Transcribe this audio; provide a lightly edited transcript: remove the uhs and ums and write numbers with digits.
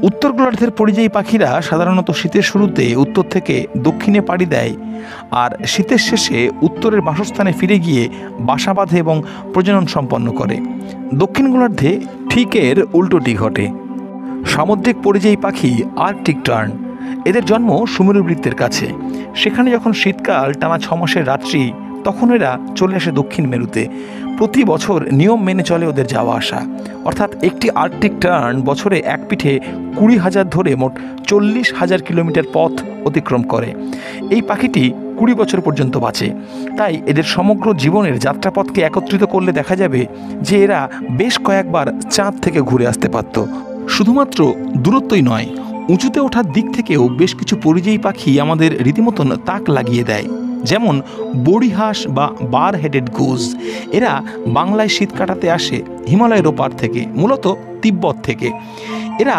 উত্তর গোলার্ধের পরিযায়ী পাখিরা সাধারণত শীতের শুরুতে উত্তর থেকে দক্ষিণে পাড়ি দেয় আর শীতের শেষে উত্তরের বাসস্থানে ফিরে গিয়ে বাসা বাঁধে এবং প্রজনন সম্পন্ন করে। দক্ষিণ গোলার্ধে ঠিক এর উল্টোটি ঘটে। সামুদ্রিক পরিযায়ী পাখি আর্কটিক টার্ন, এদের জন্ম সুমেরুবৃত্তের কাছে। সেখানে যখন শীতকাল টানা 6 মাসের রাত্রি, তখন এরা চলে আসে দক্ষিণ মেরুতে। প্রতি বছর নিয়ম মেনে চলে ওদের যাওয়া আসা, অর্থাৎ একটি আর্কটিক টার্ন বছরে এক পিঠে 20,000 ধরে মোট 40,000 কিলোমিটার পথ অতিক্রম করে। এই পাখিটি 20 বছর পর্যন্ত বাঁচে। তাই এদের সমগ্র জীবনের যাত্রাপথকে একত্রিত করলে দেখা যাবে যে এরা বেশ কয়েকবার চাঁদ থেকে ঘুরে আসতে পারত। শুধুমাত্র দূরত্বই নয়, উঁচুতে ওঠার দিক থেকেও বেশ কিছু পরিযায়ী পাখি আমাদের রীতিমতন তাক লাগিয়ে দেয়, যেমন বড়িহাঁস বা বার হেডেড গুজ। এরা বাংলায় শীত কাটাতে আসে হিমালয়ের ওপার থেকে, মূলত তিব্বত থেকে। এরা